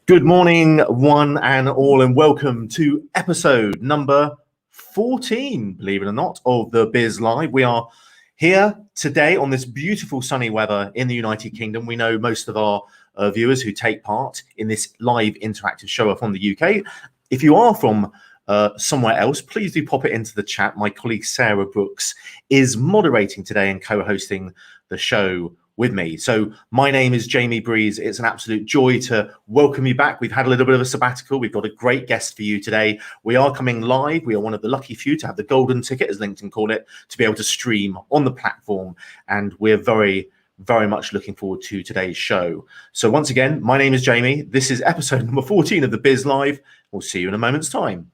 Good morning, one and all, and welcome to episode number 14, believe it or not, of the Biz Live. We are here today on this beautiful sunny weather in the United Kingdom. We know most of our viewers who take part in this live interactive show are from the UK. If you are from somewhere else, please do pop it into the chat. My colleague Sarah Brooks is moderating today and co-hosting the show with me. So my name is Jamie Breeze. It's an absolute joy to welcome you back. We've had a little bit of a sabbatical. We've got a great guest for you today. We are coming live. We are one of the lucky few to have the golden ticket, as LinkedIn call it, to be able to stream on the platform. And we're very much looking forward to today's show. So once again, my name is Jamie. This is episode number 14 of the Biz Live. We'll see you in a moment's time.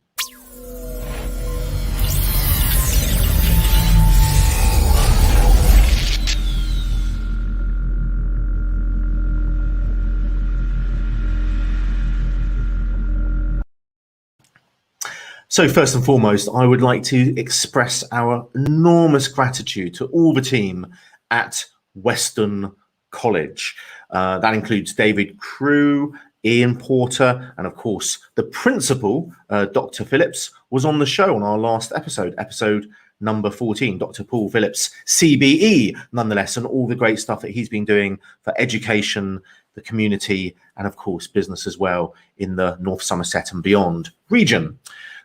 So first and foremost, I would like to express our enormous gratitude to all the team at Weston College. That includes David Crew, Ian Porter, and of course, the principal, Dr. Phillips, was on the show on our last episode number 14, Dr. Paul Phillips, CBE, nonetheless, and all the great stuff that he's been doing for education, the community, and of course, business as well in the North Somerset and beyond region.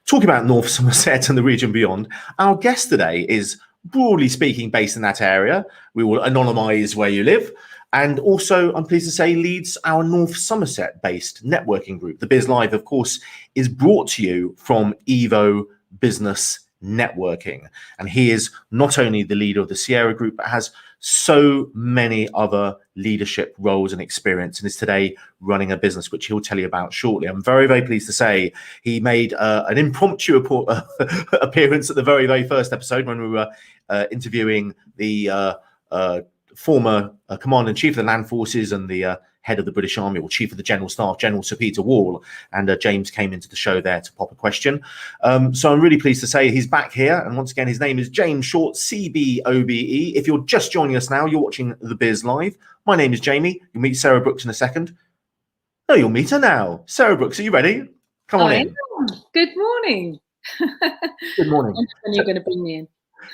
Talking about North Somerset and the region beyond, our guest today is, broadly speaking, based in that area. We will anonymise where you live. And also, I'm pleased to say, leads our North Somerset-based networking group. The Biz Live, of course, is brought to you from Evo Business Networking. And he is not only the leader of the Sierra Group, but has so many other leadership roles and experience, and is today running a business, which he'll tell you about shortly. I'm very pleased to say he made an impromptu appearance at the very first episode when we were interviewing the former Commander-in-Chief of the Land Forces and the head of the British Army, or Chief of the General Staff, General Sir Peter Wall, and James came into the show there to pop a question. So I'm really pleased to say he's back here, and once again, his name is James Short, OBE. If you're just joining us now, you're watching the Biz Live. My name is Jamie. You'll meet Sarah Brooks in a second. No, you'll meet her now. Sarah Brooks, are you ready? Come on in. Good morning. Good morning. When you're going to bring me in.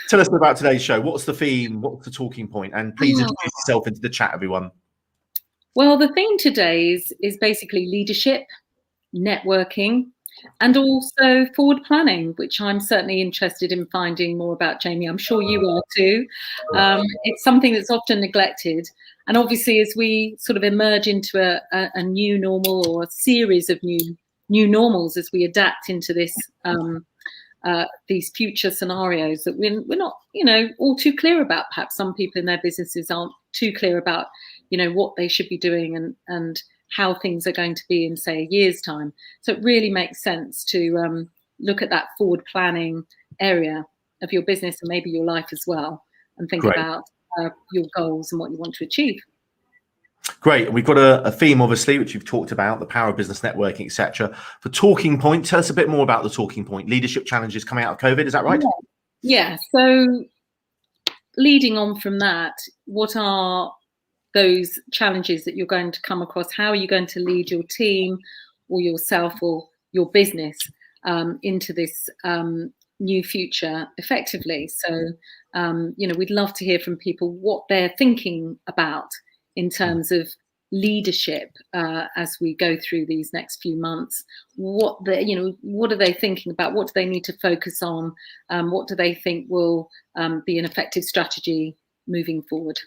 Tell us about today's show. What's the theme? What's the talking point? And please introduce yourself into the chat, everyone. Well, the theme today is basically leadership, networking, and also forward planning, which I'm certainly interested in finding more about, Jamie. I'm sure you are too. It's something that's often neglected. And obviously, as we sort of emerge into a new normal, or a series of new normals as we adapt into this these future scenarios that we're not, all too clear about. Perhaps some people in their businesses aren't too clear about, what they should be doing and how things are going to be in, say, a year's time. So it really makes sense to look at that forward planning area of your business and maybe your life as well, and think about your goals and what you want to achieve. Great. We've got a theme, obviously, which you've talked about, the power of business networking, etc. For talking point, tell us a bit more about the talking point. Leadership challenges coming out of COVID, is that right? Yeah. So leading on from that, what are those challenges that you're going to come across? How are you going to lead your team or yourself or your business into this new future effectively? So, we'd love to hear from people what they're thinking about in terms of leadership as we go through these next few months. What are they thinking about? What do they need to focus on? What do they think will be an effective strategy moving forward?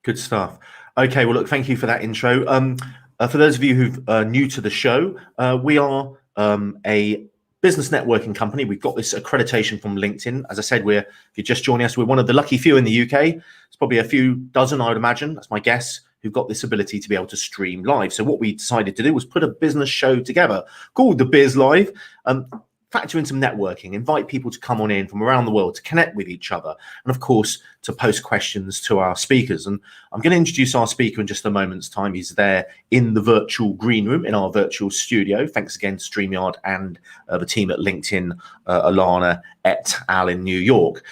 Good stuff. Okay, well, look, thank you for that intro. For those of you who are new to the show, we are a business networking company. We've got this accreditation from LinkedIn. As I said, if you're just joining us, we're one of the lucky few in the UK. It's probably a few dozen, I would imagine. That's my guess, who've got this ability to be able to stream live. So what we decided to do was put a business show together called the Biz Live. Factor in some networking, invite people to come on in from around the world to connect with each other, and of course to post questions to our speakers. And I'm going to introduce our speaker in just a moment's time. He's there in the virtual green room in our virtual studio. Thanks again to StreamYard and the team at LinkedIn, Alana et al. In New York.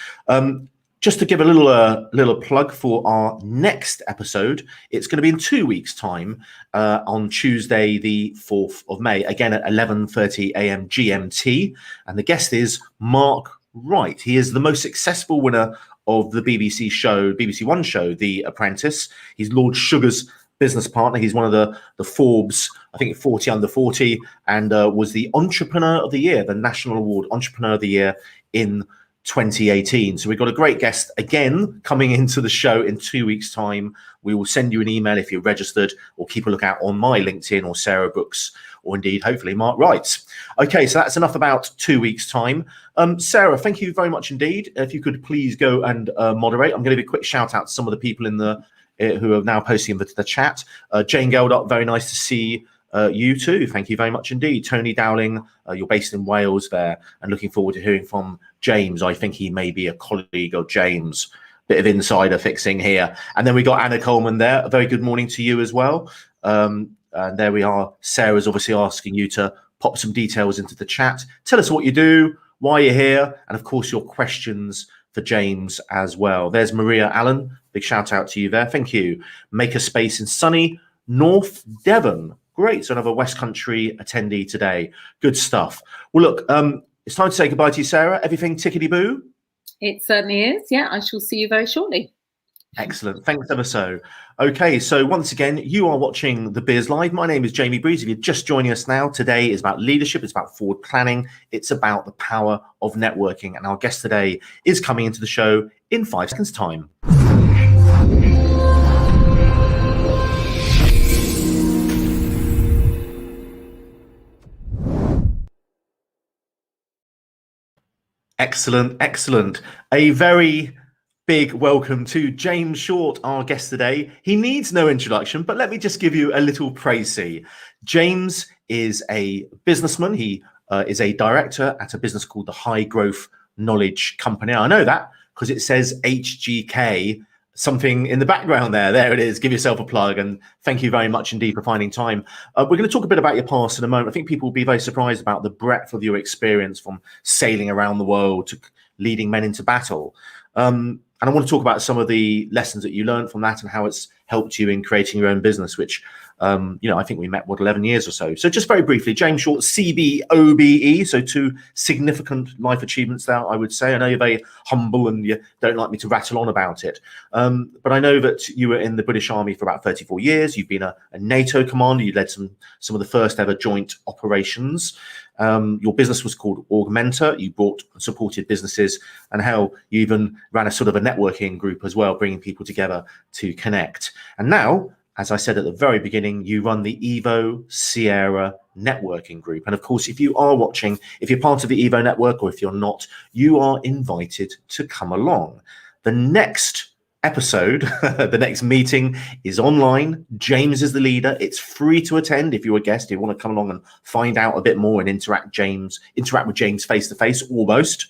just to give a little plug for our next episode, it's going to be in 2 weeks' time on Tuesday, the 4th of May, again at 11:30 a.m. GMT. And the guest is Mark Wright. He is the most successful winner of the BBC One show, The Apprentice. He's Lord Sugar's business partner. He's one of the Forbes, I think 40 under 40, and was the Entrepreneur of the Year, the National Award Entrepreneur of the Year in 2018. So we've got a great guest again coming into the show in 2 weeks' time. We will send you an email if you're registered, or keep a lookout on my LinkedIn or Sarah Brooks, or indeed, hopefully, Mark Wright's. Okay, so that's enough about 2 weeks' time. Sarah, thank you very much indeed. If you could please go and moderate. I'm going to give a quick shout out to some of the people in the who are now posting the chat. Jane Geldup, very nice to see you too. Thank you very much indeed. Tony Dowling, you're based in Wales there, and looking forward to hearing from James. I think he may be a colleague of James. Bit of insider fixing here. And then we got Anna Coleman there. A very good morning to you as well. And there we are. Sarah's obviously asking you to pop some details into the chat. Tell us what you do, why you're here, and of course your questions for James as well. There's Maria Allen. Big shout out to you there. Thank you. Make a space in sunny North Devon. Great. So another West Country attendee today. Good stuff. Well, look, it's time to say goodbye to you, Sarah. Everything tickety-boo? It certainly is. Yeah, I shall see you very shortly. Excellent. Thanks ever so. Okay, so once again, you are watching The Biz Live. My name is Jamie Breeze. If you're just joining us now, today is about leadership. It's about forward planning. It's about the power of networking. And our guest today is coming into the show in 5 seconds' time. Excellent, excellent. A very big welcome to James Short, our guest today. He needs no introduction, but let me just give you a little précis. James is a businessman. He is a director at a business called the High Growth Knowledge Company. I know that because it says HGK, something in the background there. There it is. Give yourself a plug, and thank you very much indeed for finding time. We're going to talk a bit about your past in a moment. I think people will be very surprised about the breadth of your experience, from sailing around the world to leading men into battle. And I want to talk about some of the lessons that you learned from that and how it's helped you in creating your own business, which, I think we met, 11 years or so. So just very briefly, James Short, CB, OBE, so 2 significant life achievements there, I would say. I know you're very humble and you don't like me to rattle on about it. But I know that you were in the British Army for about 34 years. You've been a NATO commander. You led some of the first ever joint operations. Your business was called Augmenta. You brought and supported businesses, and how you even ran a sort of a networking group as well, bringing people together to connect. And now, as I said at the very beginning, you run the Evo Sierra networking group. And of course, if you are watching, if you're part of the Evo network, or if you're not, you are invited to come along. The next episode, the next meeting is online. James is the leader. It's free to attend if you're a guest. If you want to come along and find out a bit more and interact with James face to face, almost,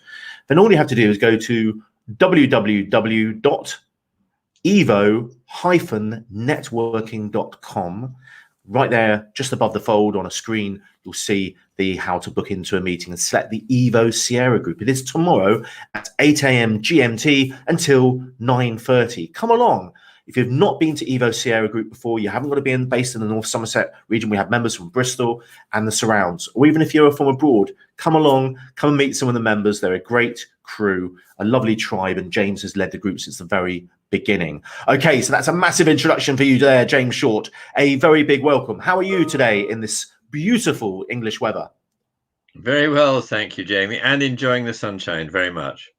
then all you have to do is go to www.evo-networking.com. Right there, just above the fold on a screen, you'll see the how to book into a meeting and select the Evo Sierra group. It is tomorrow at 8 a.m. GMT until 9:30. Come along. If you've not been to Evo Sierra group before, you haven't got to be based in the North Somerset region. We have members from Bristol and the surrounds. Or even if you're from abroad, come along, come and meet some of the members. They're a great crew, a lovely tribe, and James has led the group since the very beginning. Okay, so that's a massive introduction for you there, James Short. A very big welcome. How are you today in this beautiful English weather? Very well, thank you, Jamie, and enjoying the sunshine very much.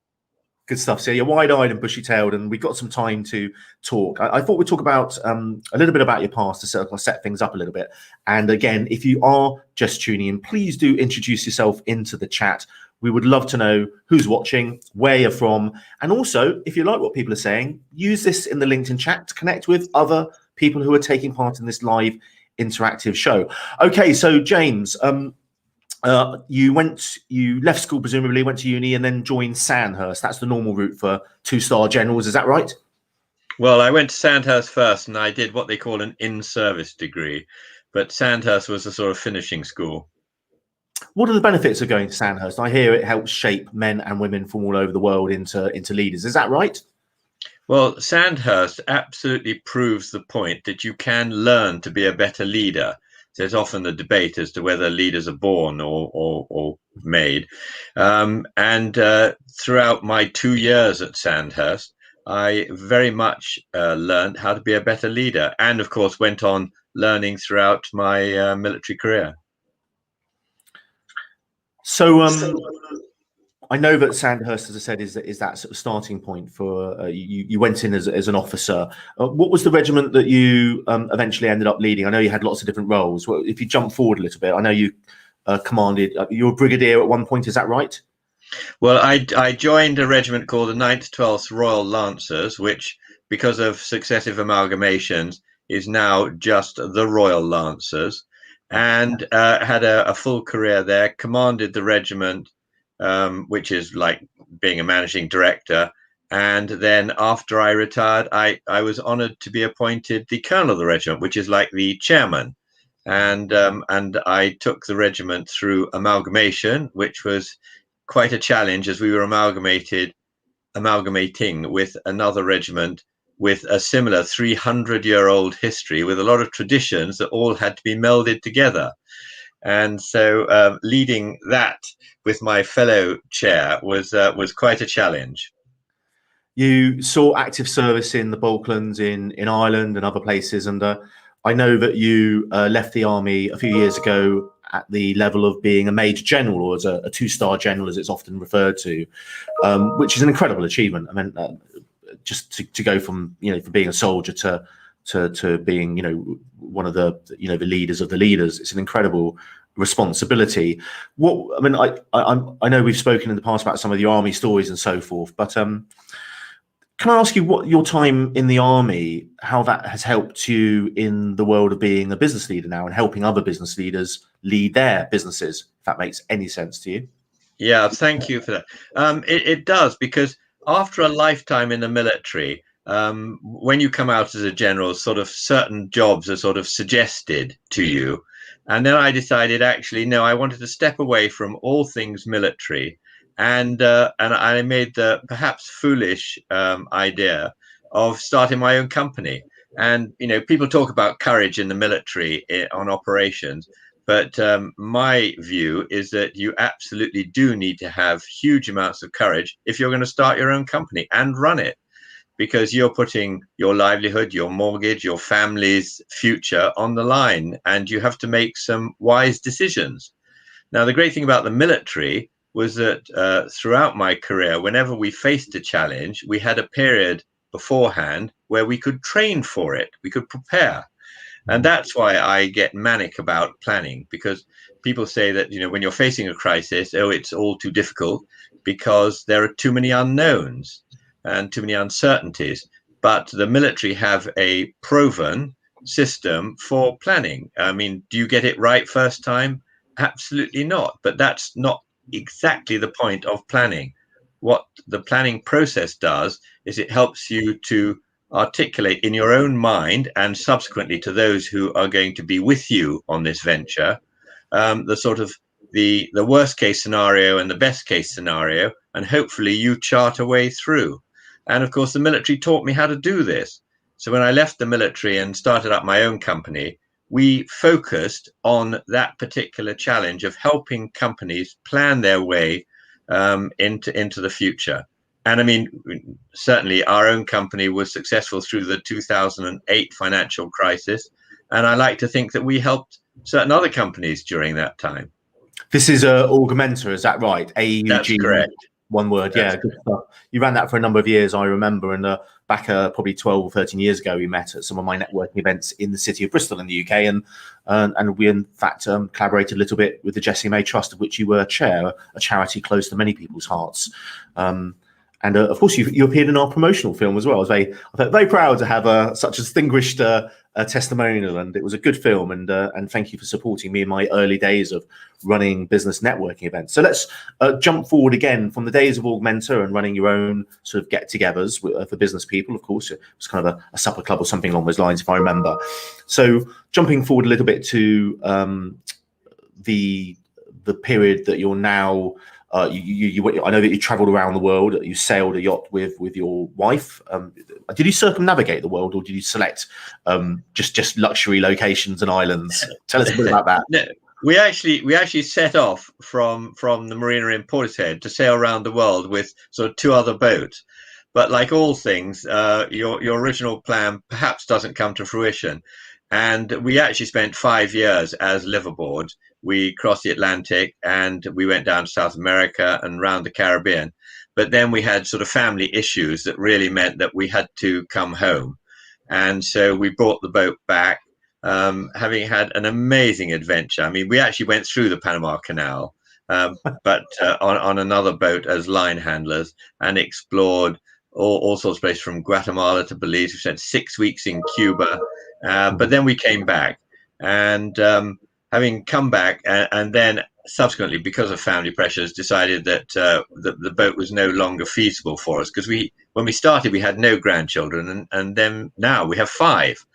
Good stuff. So you're wide-eyed and bushy-tailed, and we've got some time to talk. I thought we'd talk about a little bit about your past to set things up a little bit. And again, if you are just tuning in, please do introduce yourself into the chat. We would love to know who's watching, where you're from, and also, if you like what people are saying, use this in the LinkedIn chat to connect with other people who are taking part in this live interactive show. Okay, so James, you left school, presumably went to uni and then joined Sandhurst. That's the normal route for 2-star generals. Is that right? Well, I went to Sandhurst first, and I did what they call an in-service degree. But Sandhurst was a sort of finishing school. What are the benefits of going to Sandhurst? I hear it helps shape men and women from all over the world into leaders. Is that right? Well, Sandhurst absolutely proves the point that you can learn to be a better leader. There's often a debate as to whether leaders are born or made. Throughout my 2 years at Sandhurst, I very much learned how to be a better leader, and of course went on learning throughout my military career. So I know that Sandhurst, as I said, is that sort of starting point for you went in as an officer. What was the regiment that you eventually ended up leading? I know you had lots of different roles. Well, if you jump forward a little bit, I know you commanded. You were a brigadier at one point. Is that right? Well, I joined a regiment called the 9th 12th Royal Lancers, which, because of successive amalgamations, is now just the Royal Lancers, and had a full career there. Commanded the regiment, which is like being a managing director. And then after I retired, I was honored to be appointed the colonel of the regiment, which is like the chairman. And I took the regiment through amalgamation, which was quite a challenge, as we were amalgamating with another regiment with a similar 300-year-old history, with a lot of traditions that all had to be melded together. And so leading that with my fellow chair was quite a challenge. You saw active service in the Falklands, in Ireland and other places, and I know that you left the army a few years ago at the level of being a major general, or as a 2-star general, as it's often referred to, which is an incredible achievement. I mean, just to go from from being a soldier to being one of the the leaders of the leaders, it's an incredible responsibility. What I mean, I know we've spoken in the past about some of the army stories and so forth, but can I ask you what your time in the army, how that has helped you in the world of being a business leader now and helping other business leaders lead their businesses, if that makes any sense to you? Yeah, thank you for that. It does, because after a lifetime in the military, when you come out as a general, sort of certain jobs are sort of suggested to you. And then I decided, actually, no, I wanted to step away from all things military. And I made the perhaps foolish idea of starting my own company. And, people talk about courage in the military on operations. But my view is that you absolutely do need to have huge amounts of courage if you're going to start your own company and run it, because you're putting your livelihood, your mortgage, your family's future on the line, and you have to make some wise decisions. Now, the great thing about the military was that throughout my career, whenever we faced a challenge, we had a period beforehand where we could train for it, we could prepare. And that's why I get manic about planning, because people say that, when you're facing a crisis, oh, it's all too difficult because there are too many unknowns and too many uncertainties. But the military have a proven system for planning. I mean, do you get it right first time? Absolutely not. But that's not exactly the point of planning. What the planning process does is it helps you to articulate in your own mind, and subsequently to those who are going to be with you on this venture, the sort of the worst case scenario and the best case scenario, and hopefully you chart a way through. And of course, the military taught me how to do this. So when I left the military and started up my own company, we focused on that particular challenge of helping companies plan their way into the future. And I mean, certainly our own company was successful through the 2008 financial crisis. And I like to think that we helped certain other companies during that time. This is Augmenta, is that right? AUG. That's correct. One word, That's yeah. Good stuff. You ran that for a number of years, I remember. And back probably 12 or 13 years ago, we met at some of my networking events in the city of Bristol in the UK. And we, in fact, collaborated a little bit with the Jessie May Trust, of which you were chair, a charity close to many people's hearts. And of course, you appeared in our promotional film as well. I felt very proud to have such a distinguished testimonial, and it was a good film. And thank you for supporting me in my early days of running business networking events. So let's jump forward again from the days of Augmenta and running your own sort of get-togethers for business people. Of course, it was kind of a supper club or something along those lines, if I remember. So jumping forward a little bit to the the period that you're now. I know that you travelled around the world. You sailed a yacht with your wife. Did you circumnavigate the world, or did you select just luxury locations and islands? Tell us a bit about that. No, we actually set off from the marina in Portishead to sail around the world with sort of 2 other boats. But like all things, your original plan perhaps doesn't come to fruition. And we actually spent 5 years as liveaboard. We crossed the Atlantic and we went down to South America and around the Caribbean. But then we had sort of family issues that really meant that we had to come home. And so we brought the boat back, having had an amazing adventure. I mean, we actually went through the Panama Canal, but on another boat as line handlers, and explored all sorts of places from Guatemala to Belize. We spent 6 weeks in Cuba, but then we came back, and having come back, and then subsequently, because of family pressures, decided that the boat was no longer feasible for us, because when we started, we had no grandchildren, and then now we have 5,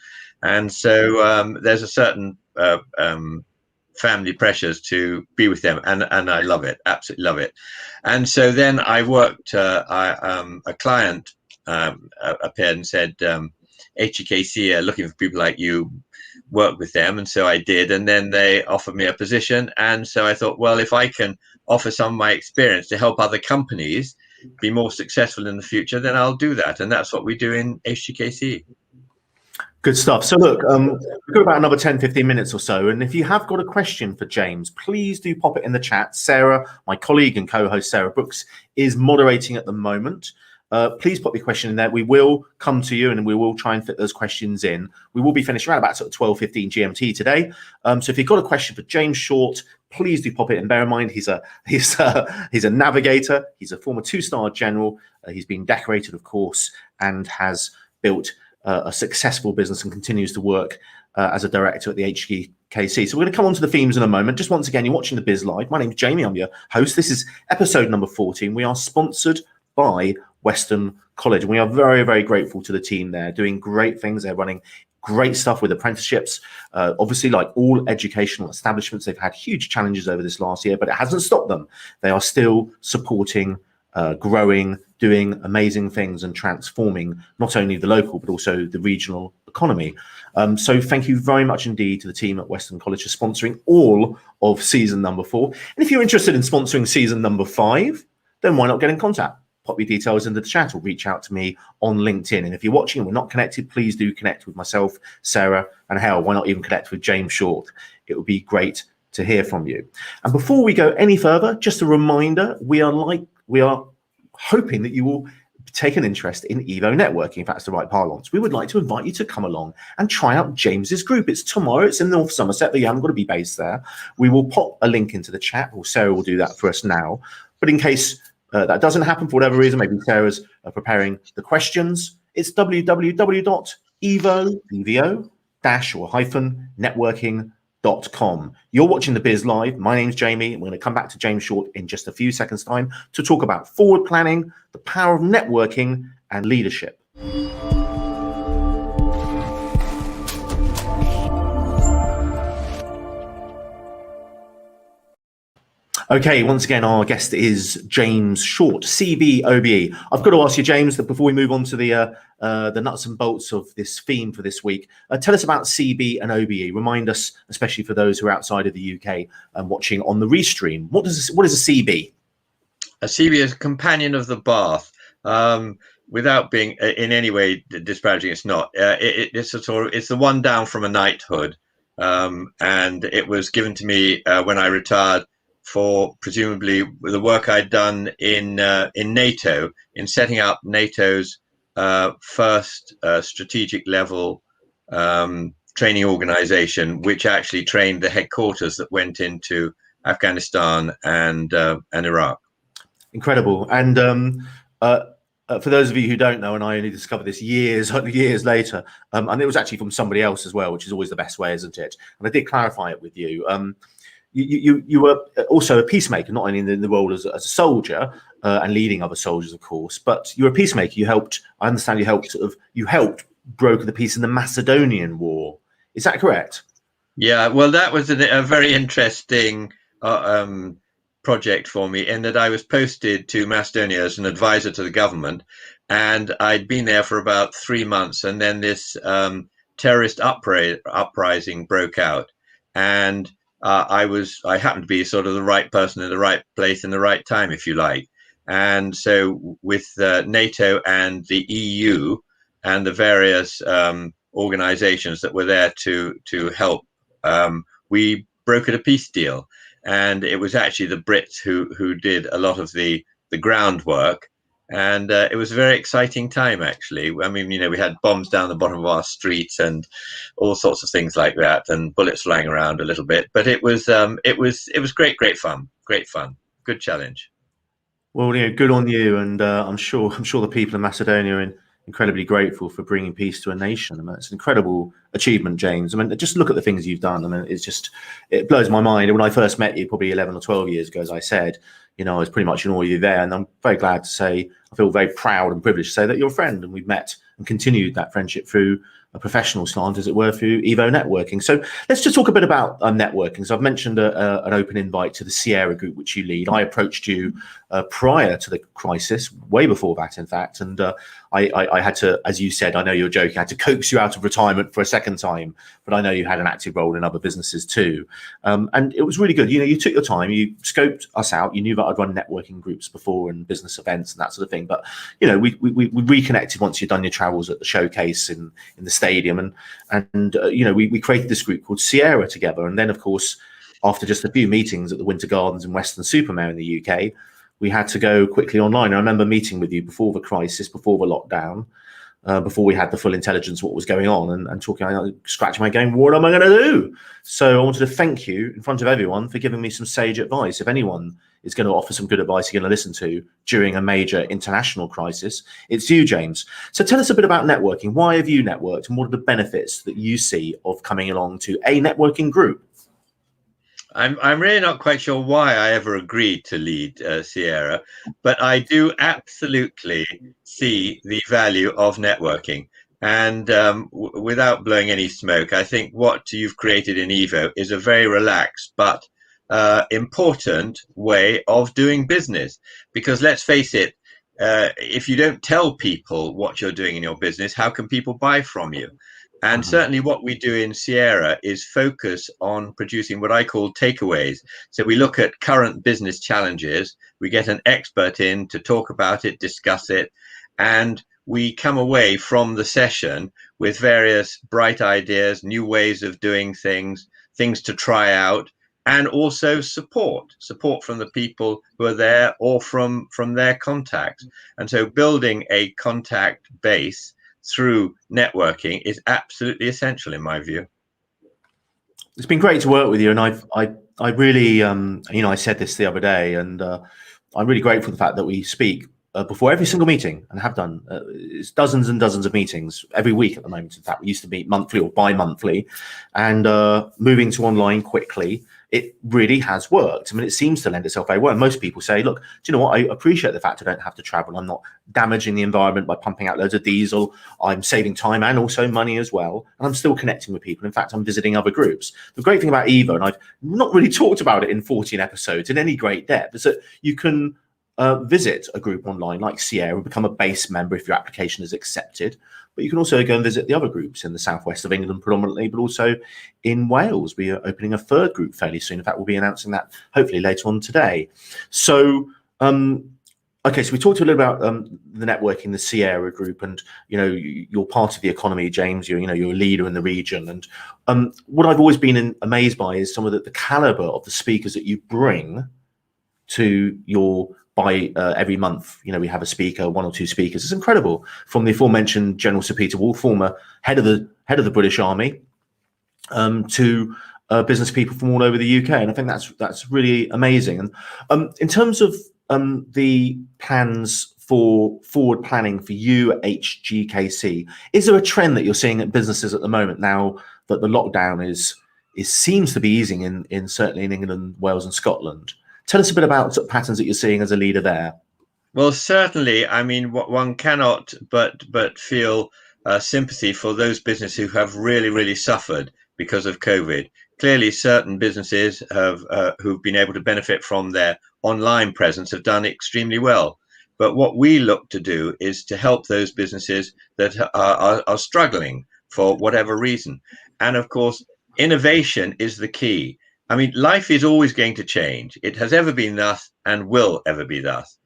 and so there's a certain family pressures to be with them, and I love it, absolutely love it. And so then I worked, a client appeared and said, HEKC are looking for people like you, work with them. And so I did, and then they offered me a position. And so I thought, well, if I can offer some of my experience to help other companies be more successful in the future, then I'll do that. And that's what we do in HEKC. Good stuff. So look, we've got about another 10-15 minutes or so, and if you have got a question for James, please do pop it in the chat. Sarah, my colleague and co-host Sarah Brooks, is moderating at the moment. Please pop your question in there. We will come to you, and we will try and fit those questions in. We will be finished around about sort of 12:15 GMT today. So if you've got a question for James Short, please do pop it in. Bear in mind, he's a navigator. He's a former 2-star general. He's been decorated, of course, and has built a successful business and continues to work as a director at the HEKC. So we're going to come on to the themes in a moment. Just once again, you're watching the Biz Live. My name's Jamie. I'm your host. This is episode number 14. We are sponsored by Weston College, and we are very, very grateful to the team there, doing great things. They're running great stuff with apprenticeships. Obviously, like all educational establishments, they've had huge challenges over this last year, but it hasn't stopped them. They are still supporting, growing, doing amazing things and transforming not only the local, but also the regional economy. So thank you very much indeed to the team at Weston College for sponsoring all of season number 4. And if you're interested in sponsoring season number 5, then why not get in contact? Pop your details into the chat or reach out to me on LinkedIn. And if you're watching and we're not connected, please do connect with myself, Sarah, and hell, why not even connect with James Short? It would be great to hear from you. And before we go any further, just a reminder, we are hoping that you will take an interest in Evo networking, if that's the right parlance. We would like to invite you to come along and try out James's group. It's tomorrow. It's in North Somerset, but you haven't got to be based there. We will pop a link into the chat, or Sarah will do that for us now. But in case that doesn't happen for whatever reason, maybe Sarah's preparing the questions, it's www.evo-networking.com. You're watching the Biz Live. My name's Jamie. We're going to come back to James Short in just a few seconds' time to talk about forward planning, the power of networking, and leadership. Okay, once again, our guest is James Short, CB OBE. I've got to ask you, James, that before we move on to the nuts and bolts of this theme for this week, tell us about CB and OBE. Remind us, especially for those who are outside of the UK and watching on the restream, what is a CB? A CB is a companion of the bath. Without being in any way disparaging, it's not. It's the one down from a knighthood, and it was given to me when I retired, for presumably the work I'd done in NATO, in setting up NATO's first strategic level training organization, which actually trained the headquarters that went into Afghanistan and Iraq. Incredible. And for those of you who don't know, and I only discovered this years later, and it was actually from somebody else as well, which is always the best way, isn't it? And I did clarify it with you. You were also a peacemaker, not only in the role as a soldier and leading other soldiers, of course, but you were a peacemaker. I understand you helped broker the peace in the Macedonian War. Is that correct? Yeah, well, that was a very interesting project for me, in that I was posted to Macedonia as an advisor to the government, and I'd been there for about 3 months, and then this terrorist uprising broke out, and I happened to be sort of the right person in the right place in the right time, if you like. And so with NATO and the EU and the various organizations that were there to help, we brokered a peace deal. And it was actually the Brits who did a lot of the groundwork. And it was a very exciting time, actually. I mean, we had bombs down the bottom of our streets and all sorts of things like that, and bullets flying around a little bit. But it was great fun, good challenge. Well, good on you, and I'm sure the people of Macedonia are incredibly grateful for bringing peace to a nation. I mean, it's an incredible achievement, James. I mean, just look at the things you've done. I mean, it blows my mind. When I first met you, probably 11 or 12 years ago, as I said, I was pretty much in awe of you there, and I'm very glad to say I feel very proud and privileged to say that you're a friend, and we've met and continued that friendship through a professional slant, as it were, through Evo networking. So let's just talk a bit about networking. So I've mentioned an open invite to the Sierra group, which you lead. I approached you prior to the crisis, way before that, in fact. And I had to, as you said, I know you're joking, I had to coax you out of retirement for a second time, but I know you had an active role in other businesses too. And it was really good. You took your time, you scoped us out. You knew that I'd run networking groups before and business events and that sort of thing. But, we reconnected once you'd done your travels at the showcase in the stadium, and we created this group called Sierra together. And then, of course, after just a few meetings at the Winter Gardens in Weston Supermare in the UK, we had to go quickly online. I remember meeting with you before the crisis, before the lockdown, before we had the full intelligence of what was going on, and talking, scratching my game, what am I going to do? So I wanted to thank you in front of everyone for giving me some sage advice. If anyone is going to offer some good advice you're going to listen to during a major international crisis, it's you, James. So tell us a bit about networking. Why have you networked, and what are the benefits that you see of coming along to a networking group? I'm really not quite sure why I ever agreed to lead Sierra, but I do absolutely see the value of networking. And without blowing any smoke, I think what you've created in Evo is a very relaxed but important way of doing business. Because let's face it, if you don't tell people what you're doing in your business, how can people buy from you? And certainly what we do in Sierra is focus on producing what I call takeaways. So we look at current business challenges, we get an expert in to talk about it, discuss it, and we come away from the session with various bright ideas, new ways of doing things to try out, and also support from the people who are there or from their contacts. And so building a contact base through networking is absolutely essential in my view. It's been great to work with you, and I really I said this the other day, and I'm really grateful for the fact that we speak before every single meeting, and have done it's dozens and dozens of meetings every week at the moment. In fact, we used to meet monthly or bi-monthly, and moving to online quickly, it really has worked. I mean, it seems to lend itself very well. Most people say, look, do you know what? I appreciate the fact I don't have to travel. I'm not damaging the environment by pumping out loads of diesel. I'm saving time and also money as well. And I'm still connecting with people. In fact, I'm visiting other groups. The great thing about Evo, and I've not really talked about it in 14 episodes in any great depth, is that you can visit a group online like Sierra and become a base member if your application is accepted. But you can also go and visit the other groups in the southwest of England predominantly, but also in Wales. We are opening a third group fairly soon. In fact, we'll be announcing that hopefully later on today. So, okay, so we talked a little about the networking, the Sierra group, and you're part of the economy, James. You're a leader in the region, and what I've always been amazed by is some of the caliber of the speakers that you bring to your. By every month, we have a speaker, one or two speakers. It's incredible. From the aforementioned General Sir Peter Wolf, former head of the British Army, to business people from all over the UK, and I think that's really amazing. And in terms of the plans for forward planning for you at HGKC, is there a trend that you're seeing at businesses at the moment now that the lockdown seems to be easing in certainly in England, Wales, and Scotland? Tell us a bit about sort of patterns that you're seeing as a leader there. Well, certainly, I mean, one cannot but feel sympathy for those businesses who have really, really suffered because of COVID. clearly certain businesses have who've been able to benefit from their online presence have done extremely well. But what we look to do is to help those businesses that are struggling for whatever reason. And of course, innovation is the key. I mean, life is always going to change. It has ever been thus and will ever be thus.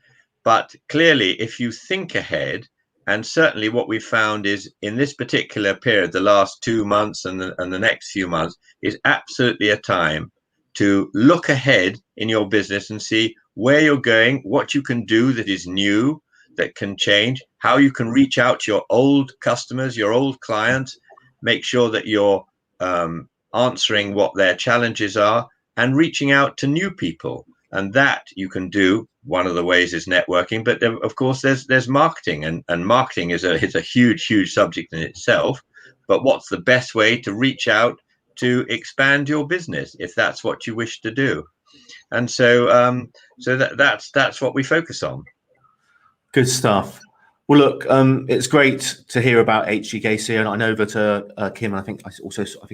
But clearly, if you think ahead, and certainly what we've found is in this particular period, the last 2 months and the next few months, is absolutely a time to look ahead in your business and see where you're going, what you can do that is new, that can change, how you can reach out to your old customers, your old clients, make sure that you're answering what their challenges are and reaching out to new people. And that you can do. One of the ways is networking, but of course there's marketing, and marketing is a huge subject in itself. But what's the best way to reach out to expand your business if that's what you wish to do? And so that's what we focus on. Good stuff. Well, look, it's great to hear about HGKC, and I know that Kim, and I think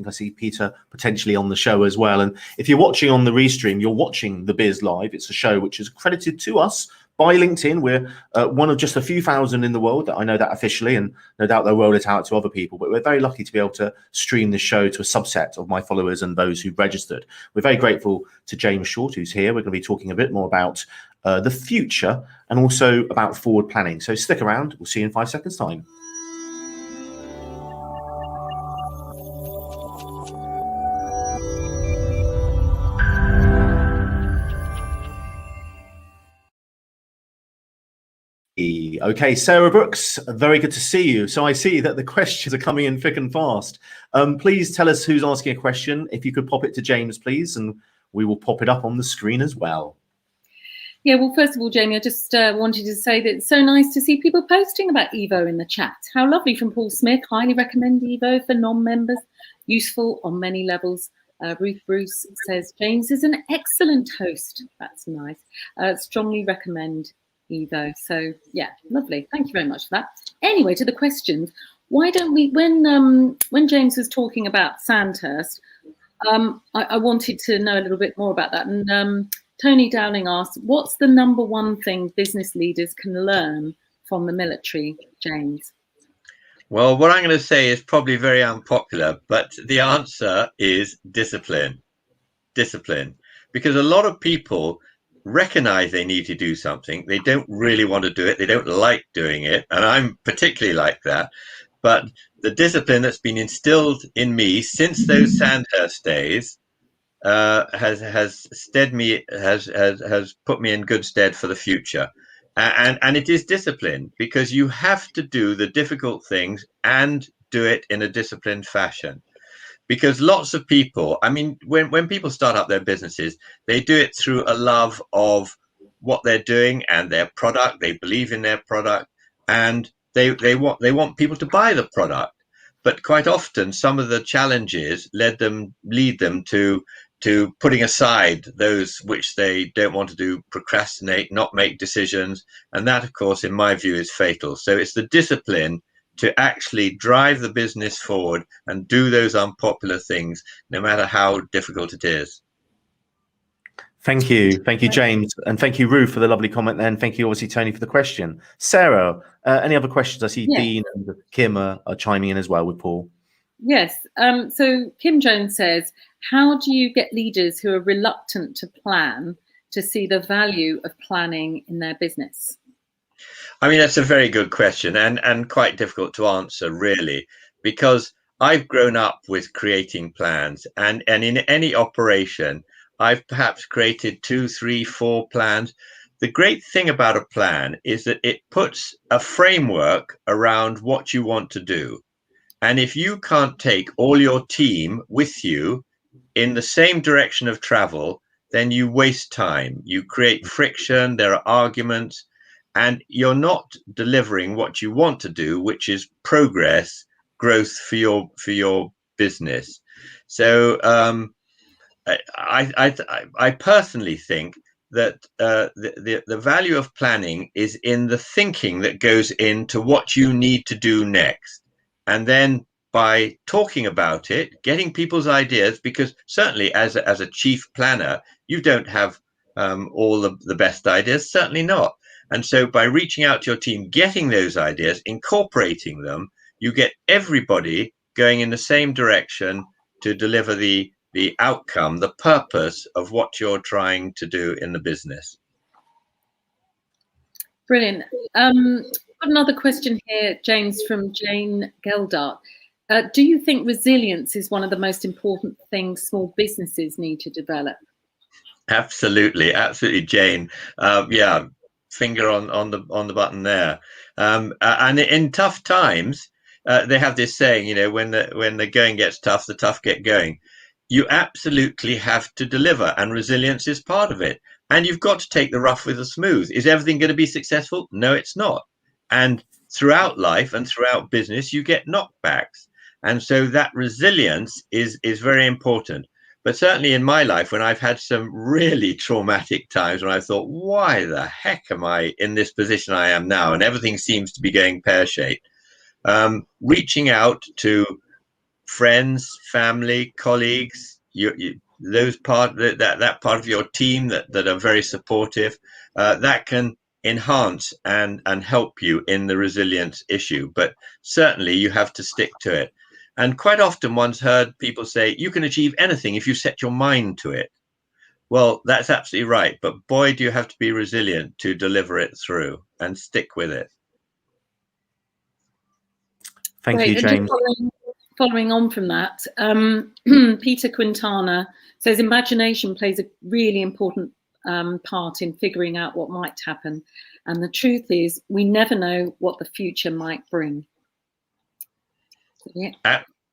I see Peter potentially on the show as well. And if you're watching on the restream, you're watching the Biz Live. It's a show which is accredited to us by LinkedIn. We're one of just a few thousand in the world. I know that officially, and no doubt they'll roll it out to other people. But we're very lucky to be able to stream this show to a subset of my followers and those who've registered. We're very grateful to James Short, who's here. We're going to be talking a bit more about the future and also about forward planning. So stick around. We'll see you in 5 seconds time. Okay, Sarah Brooks, very good to see you. So I see that the questions are coming in thick and fast. Please tell us who's asking a question. If you could pop it to James, please, and we will pop it up on the screen as well. Yeah, well, first of all, Jamie, I just wanted to say that it's so nice to see people posting about Evo in the chat. How lovely from Paul Smith. Highly recommend Evo for non-members. Useful on many levels. Ruth Bruce says, James is an excellent host. That's nice. Strongly recommend Evo. So, yeah, lovely. Thank you very much for that. Anyway, to the questions. Why don't we, when James was talking about Sandhurst, I wanted to know a little bit more about that. And Tony Dowling asked, what's the number one thing business leaders can learn from the military, James? Well, what I'm going to say is probably very unpopular, but the answer is discipline. Discipline. Because a lot of people recognize they need to do something. They don't really want to do it. They don't like doing it. And I'm particularly like that. But the discipline that's been instilled in me since those Sandhurst days has put me in good stead for the future, and it is discipline, because you have to do the difficult things and do it in a disciplined fashion. Because lots of people, I mean, when people start up their businesses, they do it through a love of what they're doing and their product. They believe in their product, and they want people to buy the product. But quite often, some of the challenges lead them to putting aside those which they don't want to do, procrastinate, not make decisions. And that, of course, in my view, is fatal. So it's the discipline to actually drive the business forward and do those unpopular things, no matter how difficult it is. Thank you, James, and thank you, Ruth, for the lovely comment there, and thank you, obviously, Tony, for the question. Sarah, any other questions? I see Dean and Kim are chiming in as well with Paul. Yes. So Kim Jones says, how do you get leaders who are reluctant to plan to see the value of planning in their business? I mean, that's a very good question, and quite difficult to answer, really, because I've grown up with creating plans, and in any operation, I've perhaps created 2, 3, 4 plans. The great thing about a plan is that it puts a framework around what you want to do. And if you can't take all your team with you in the same direction of travel, then you waste time. You create friction, there are arguments, and you're not delivering what you want to do, which is progress, growth for your business. So I personally think that the value of planning is in the thinking that goes into what you need to do next. And then by talking about it, getting people's ideas, because certainly as a chief planner, you don't have all of the best ideas, certainly not. And so by reaching out to your team, getting those ideas, incorporating them, you get everybody going in the same direction to deliver the outcome, the purpose of what you're trying to do in the business. Brilliant. Another question here, James, from Jane Geldart. Do you think resilience is one of the most important things small businesses need to develop? Absolutely, absolutely, Jane. Yeah, finger on the button there. And in tough times, they have this saying, you know, when the going gets tough, the tough get going. You absolutely have to deliver, and resilience is part of it. And you've got to take the rough with the smooth. Is everything going to be successful? No, it's not. And throughout life and throughout business, you get knockbacks. And so that resilience is very important. But certainly in my life, when I've had some really traumatic times, when I thought, why the heck am I in this position I am now? And everything seems to be going pear-shaped. Reaching out to friends, family, colleagues, those that part of your team that are very supportive, that can enhance and help you in the resilience issue. But certainly you have to stick to it. And quite often one's heard people say, you can achieve anything if you set your mind to it. Well, that's absolutely right. But boy, do you have to be resilient to deliver it through and stick with it. Thank you, James. Following on from that, Peter Quintana says imagination plays a really important part in figuring out what might happen. And the truth is, we never know what the future might bring.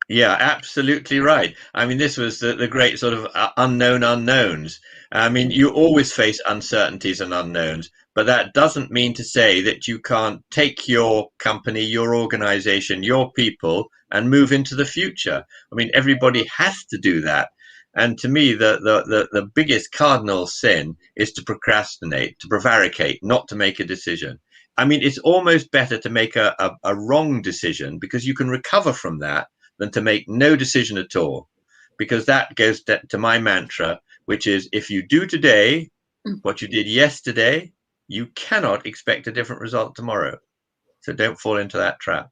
Yeah, absolutely right. I mean, this was the great sort of unknown unknowns. I mean, you always face uncertainties and unknowns, but that doesn't mean to say that you can't take your company, your organization, your people and move into the future. I mean, everybody has to do that. And to me, the biggest cardinal sin is to procrastinate, to prevaricate, not to make a decision. I mean, it's almost better to make a wrong decision, because you can recover from that, than to make no decision at all. Because that goes to my mantra, which is, if you do today what you did yesterday, you cannot expect a different result tomorrow. So don't fall into that trap.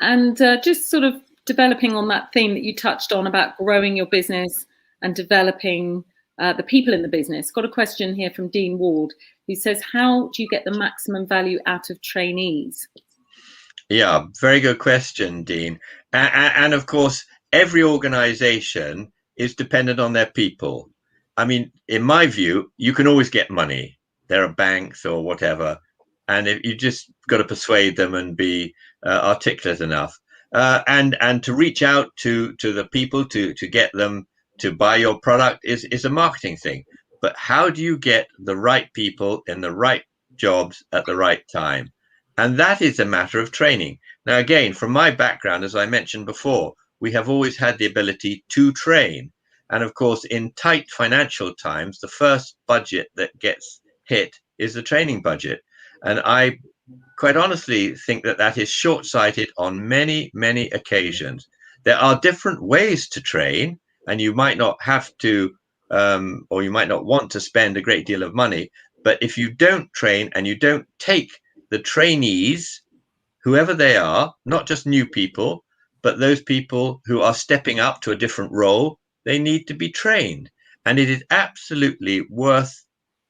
And just sort of developing on that theme that you touched on about growing your business and developing the people in the business. Got a question here from Dean Ward, who says, how do you get the maximum value out of trainees? Yeah, very good question, Dean. And of course, every organization is dependent on their people. I mean, in my view, you can always get money. There are banks or whatever, and you just got to persuade them and be articulate enough, and to reach out to the people to get them to buy your product is a marketing thing. But how do you get the right people in the right jobs at the right time? And that is a matter of training. Now, again, from my background, as I mentioned before, we have always had the ability to train. And of course, in tight financial times, the first budget that gets hit is the training budget. And I quite honestly think that that is short-sighted on many, many occasions. There are different ways to train, and you might not have to, or you might not want to spend a great deal of money. But if you don't train and you don't take the trainees, whoever they are, not just new people, but those people who are stepping up to a different role, they need to be trained. And it is absolutely worth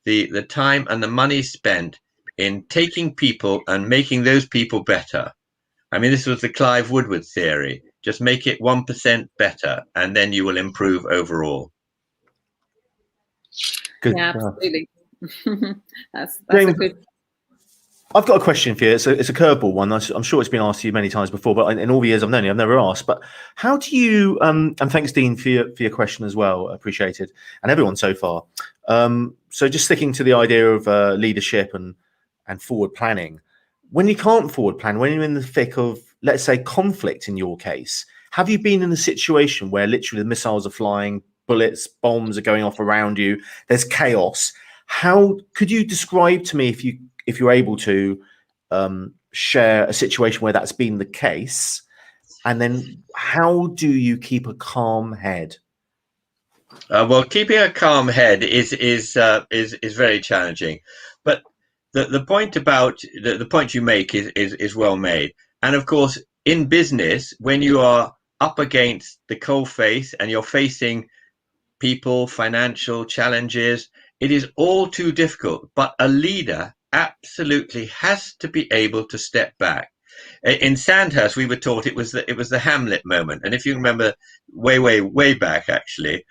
the time and the money spent in taking people and making those people better. I mean, this was the Clive Woodward theory. Just make it 1% better, and then you will improve overall. Good. Yeah, absolutely. that's James, a good. I've got a question for you. It's a curveball one. I'm sure it's been asked to you many times before, but in all the years I've known you, I've never asked. But how do you? And thanks, Dean, for your question as well. Appreciated, and everyone so far. So just sticking to the idea of leadership and forward planning. When you can't forward plan, when you're in the thick of, let's say, conflict in your case, have you been in a situation where literally the missiles are flying, bullets, bombs are going off around you, there's chaos? How could you describe to me, if you're able to, share a situation where that's been the case? And then how do you keep a calm head? Well, keeping a calm head is very challenging, but the point about the point you make is well made. And of course, in business, when you are up against the coal face and you're facing people, financial challenges, it is all too difficult. But a leader absolutely has to be able to step back. In Sandhurst, we were taught it was the Hamlet moment, and if you remember, way back actually,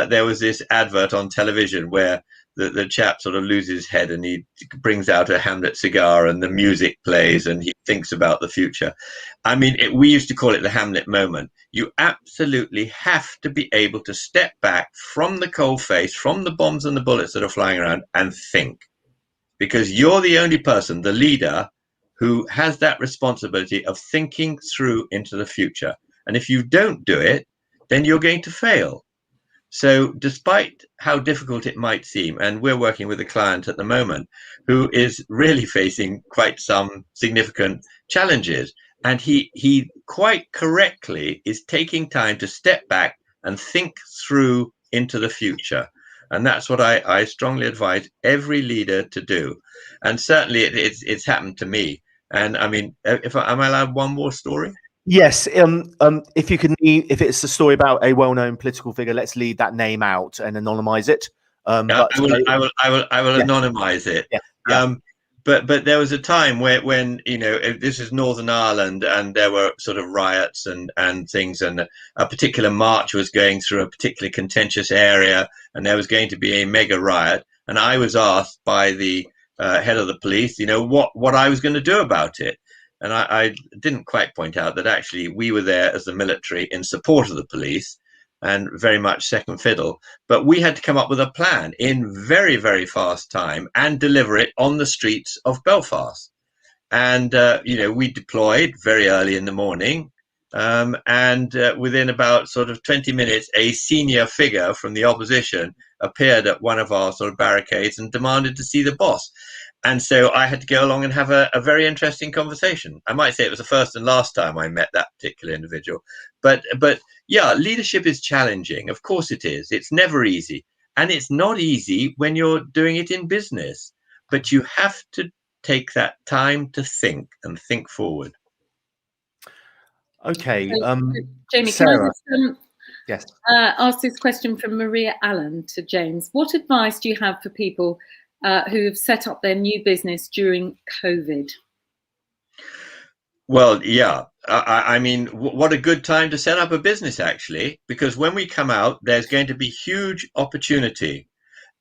there was this advert on television where the chap sort of loses his head and he brings out a Hamlet cigar and the music plays and he thinks about the future. I mean, we used to call it the Hamlet moment. You absolutely have to be able to step back from the coalface, from the bombs and the bullets that are flying around, and think, because you're the only person, the leader, who has that responsibility of thinking through into the future. And if you don't do it, then you're going to fail. So despite how difficult it might seem, and we're working with a client at the moment who is really facing quite some significant challenges, and he quite correctly is taking time to step back and think through into the future. And that's what I strongly advise every leader to do. And certainly it's happened to me. And I mean, am I allowed one more story? Yes. If you can, if it's a story about a well-known political figure, let's leave that name out and anonymize it. But I will anonymize it. Yeah, yeah. But there was a time when this is Northern Ireland, and there were sort of riots and things, and a particular march was going through a particularly contentious area, and there was going to be a mega riot, and I was asked by the head of the police, what I was going to do about it. And I didn't quite point out that actually we were there as the military in support of the police and very much second fiddle. But we had to come up with a plan in very, very fast time and deliver it on the streets of Belfast. And, we deployed very early in the morning. And within about sort of 20 minutes, a senior figure from the opposition appeared at one of our sort of barricades and demanded to see the boss. And so I had to go along and have a very interesting conversation. I might say it was the first and last time I met that particular individual. But yeah, leadership is challenging. Of course it is. It's never easy. And it's not easy when you're doing it in business. But you have to take that time to think and think forward. Okay. Jamie, Sarah. can I Yes. ask this question from Maria Allen to James? What advice do you have for people who have set up their new business during COVID? Well, yeah, I mean, what a good time to set up a business, actually, because when we come out, there's going to be huge opportunity.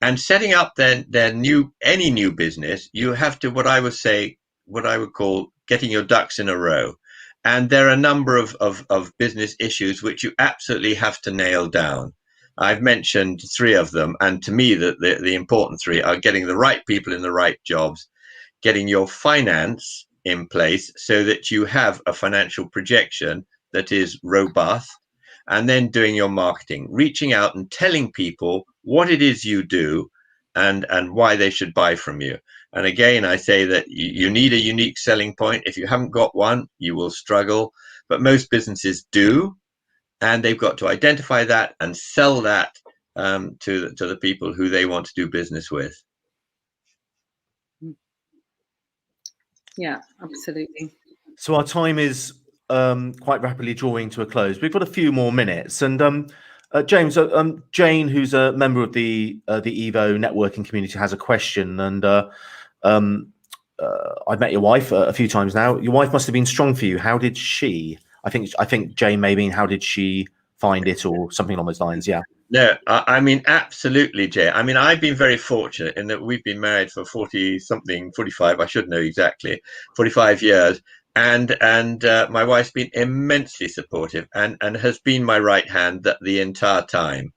And setting up any new business, you have to, what I would call getting your ducks in a row. And there are a number of business issues which you absolutely have to nail down. I've mentioned three of them, and to me, the important three are getting the right people in the right jobs, getting your finance in place so that you have a financial projection that is robust, and then doing your marketing, reaching out and telling people what it is you do and why they should buy from you. And again, I say that you need a unique selling point. If you haven't got one, you will struggle, but most businesses do. And they've got to identify that and sell that to the people who they want to do business with. Yeah, absolutely. So our time is quite rapidly drawing to a close. We've got a few more minutes. And James, Jane, who's a member of the Evo networking community, has a question. And I've met your wife a few times now. Your wife must have been strong for you. How did she? I think Jane may mean how did she find it, or something along those lines. Yeah. No, I mean, absolutely, Jay. I mean, I've been very fortunate in that we've been married for 45, I should know exactly, 45 years. And my wife's been immensely supportive and has been my right hand the entire time.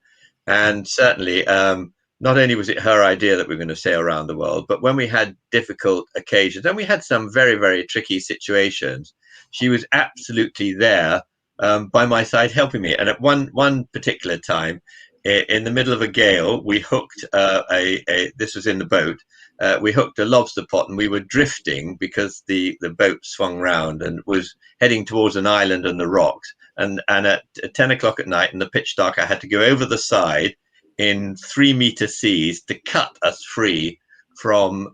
And certainly, not only was it her idea that we were going to sail around the world, but when we had difficult occasions, and we had some very, very tricky situations, she was absolutely there by my side helping me. And at one particular time, in the middle of a gale, we hooked this was in the boat, we hooked a lobster pot and we were drifting because the boat swung round and was heading towards an island and the rocks. And at 10 o'clock at night in the pitch dark, I had to go over the side in 3-meter seas to cut us free from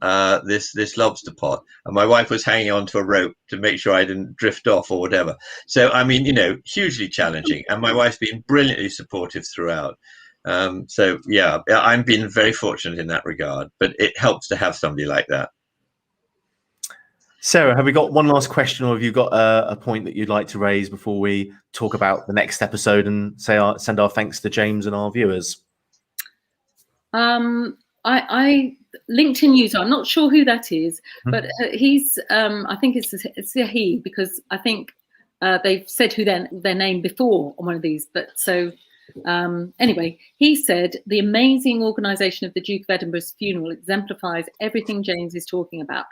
this lobster pot. And my wife was hanging onto a rope to make sure I didn't drift off or whatever. So, I mean, hugely challenging. And my wife's been brilliantly supportive throughout. So, yeah, I've been very fortunate in that regard, but it helps to have somebody like that. Sarah, have we got one last question, or have you got a point that you'd like to raise before we talk about the next episode and send our thanks to James and our viewers? I LinkedIn user, I'm not sure who that is, but he's I think it's a he, because I think they've said who their name before on one of these. But so anyway, he said the amazing organisation of the Duke of Edinburgh's funeral exemplifies everything James is talking about.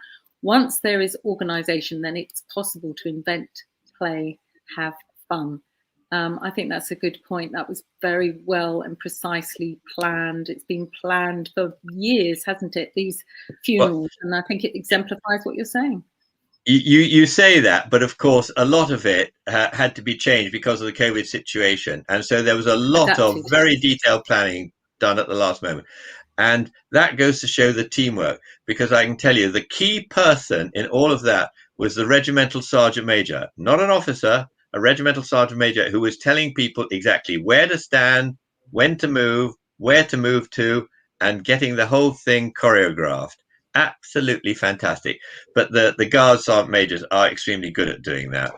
Once there is organisation, then it's possible to invent, play, have fun. I think that's a good point. That was very well and precisely planned. It's been planned for years, hasn't it? These funerals, and I think it exemplifies what you're saying. You say that, but of course, a lot of it had to be changed because of the COVID situation. And so there was a lot of very detailed planning done at the last moment. And that goes to show the teamwork, because I can tell you the key person in all of that was the regimental sergeant major, not an officer, a regimental sergeant major who was telling people exactly where to stand, when to move, where to move to, and getting the whole thing choreographed. Absolutely fantastic. But the guard sergeant majors are extremely good at doing that.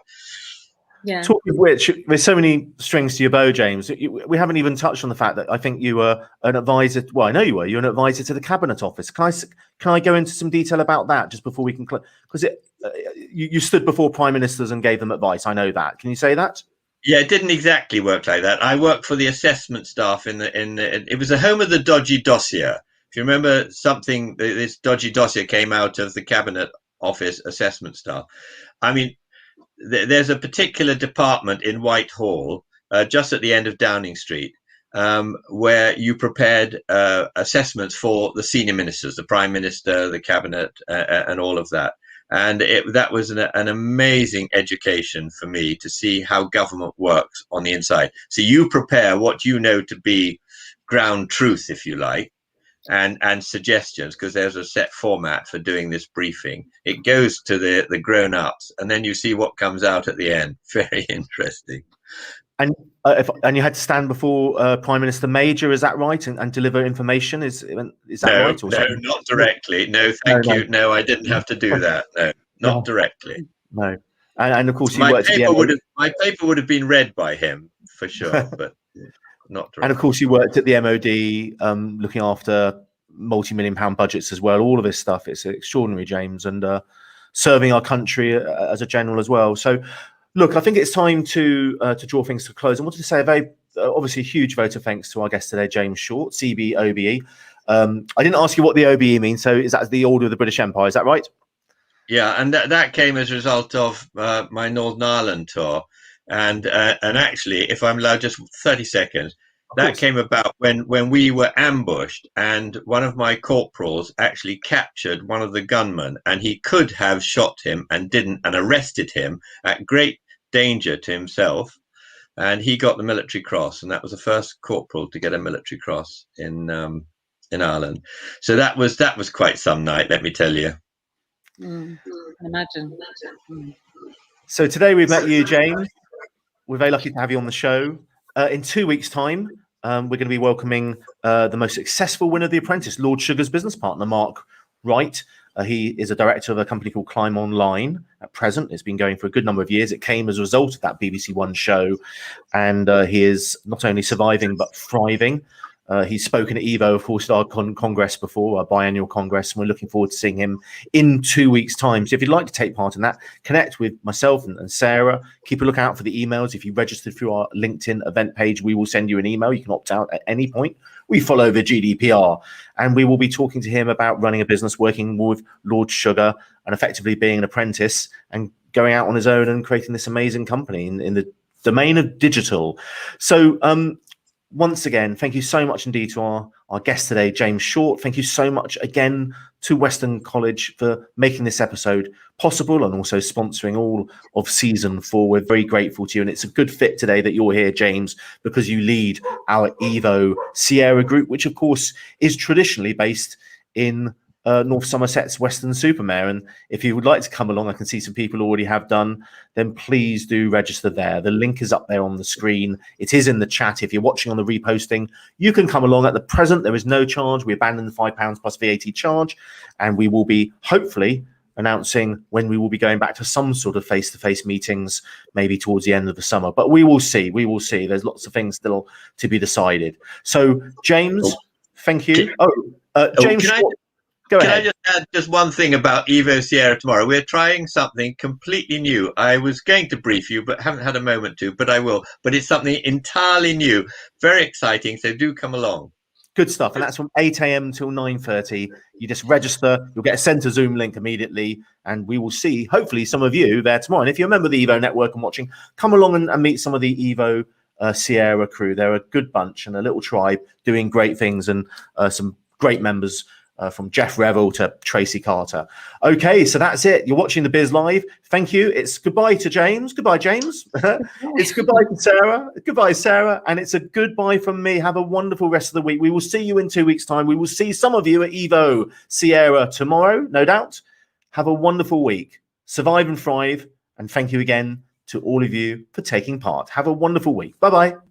Yeah. Talking of which, there's so many strings to your bow, James. We haven't even touched on the fact that I think you were an advisor. Well, I know you were. You're an advisor to the Cabinet Office. Can I go into some detail about that just before we can? Because you stood before prime ministers and gave them advice. I know that. Can you say that? Yeah, it didn't exactly work like that. I worked for the assessment staff it was a home of the dodgy dossier. If you remember something, this dodgy dossier came out of the Cabinet Office assessment staff. I mean, there's a particular department in Whitehall, just at the end of Downing Street, where you prepared assessments for the senior ministers, the Prime Minister, the Cabinet, and all of that. And that was an amazing education for me to see how government works on the inside. So you prepare what you know to be ground truth, if you like, and suggestions, because there's a set format for doing this briefing. It goes to the grown-ups, and then you see what comes out at the end. Very interesting. And you had to stand before Prime Minister Major, is that right? And deliver information, is that right? Or no, not directly. No, thank you. No, I didn't have to do that. No, not directly. No, and of course, my paper would have been read by him for sure, but not directly. And of course, you worked at the MOD, looking after multi-million-pound budgets as well. All of this stuff, it's extraordinary, James, and serving our country as a general as well. So. Look, I think it's time to draw things to a close. I wanted to say a very, obviously, a huge vote of thanks to our guest today, James Short, CB OBE. I didn't ask you what the OBE means, so is that the Order of the British Empire? Is that right? Yeah, and that came as a result of my Northern Ireland tour, and actually, if I'm allowed, just 30 seconds. That came about when we were ambushed, and one of my corporals actually captured one of the gunmen, and he could have shot him and didn't, and arrested him at great danger to himself, and he got the military cross, and that was the first corporal to get a military cross in Ireland. So that was quite some night, let me tell you. Imagine. So today we've met you, James. We're very lucky to have you on the show. In 2 weeks' time, we're going to be welcoming the most successful winner of The Apprentice, Lord Sugar's business partner, Mark Wright. He is a director of a company called Climb Online at present. It's been going for a good number of years. It came as a result of that BBC One show, and he is not only surviving but thriving. He's spoken at EVO, of course, at our Congress before, our biannual Congress, and we're looking forward to seeing him in 2 weeks' time. So if you'd like to take part in that, connect with myself and Sarah. Keep a lookout for the emails. If you register through our LinkedIn event page, we will send you an email. You can opt out at any point. We follow the GDPR, and we will be talking to him about running a business, working with Lord Sugar, and effectively being an apprentice and going out on his own and creating this amazing company in the domain of digital. So, once again, thank you so much indeed to our guest today, James Short. Thank you so much again to Weston College for making this episode possible and also sponsoring all of season 4. We're very grateful to you, and it's a good fit today that you're here, James, because you lead our Evo Sierra group, which of course is traditionally based in North Somerset's Weston-super-Mare. And if you would like to come along, I can see some people already have done, then please do register there. The link is up there on the screen. It is in the chat. If you're watching on the reposting, you can come along. At the present, there is no charge. We abandoned the £5 plus VAT charge, and we will be hopefully announcing when we will be going back to some sort of face-to-face meetings, maybe towards the end of the summer. But we will see. We will see. There's lots of things still to be decided. So, James, thank you. James, go ahead. Can I just add just one thing about Evo Sierra tomorrow? We're trying something completely new. I was going to brief you, but haven't had a moment to, but I will. But it's something entirely new. Very exciting. So do come along. Good stuff. And that's from 8 a.m. till 9:30. You just register. You'll get a sent a Zoom link immediately. And we will see, hopefully, some of you there tomorrow. And if you're a member of the Evo network and watching, come along and meet some of the Evo Sierra crew. They're a good bunch and a little tribe doing great things, and some great members from Jeff Revel to Tracy Carter. Okay, so that's it. You're watching the Biz Live. Thank you. It's goodbye to James. Goodbye, James. It's goodbye to Sarah. Goodbye, Sarah. And it's a goodbye from me. Have a wonderful rest of the week. We will see you in 2 weeks' time. We will see some of you at Evo Sierra tomorrow, no doubt. Have a wonderful week. Survive and thrive. And thank you again to all of you for taking part. Have a wonderful week. Bye-bye.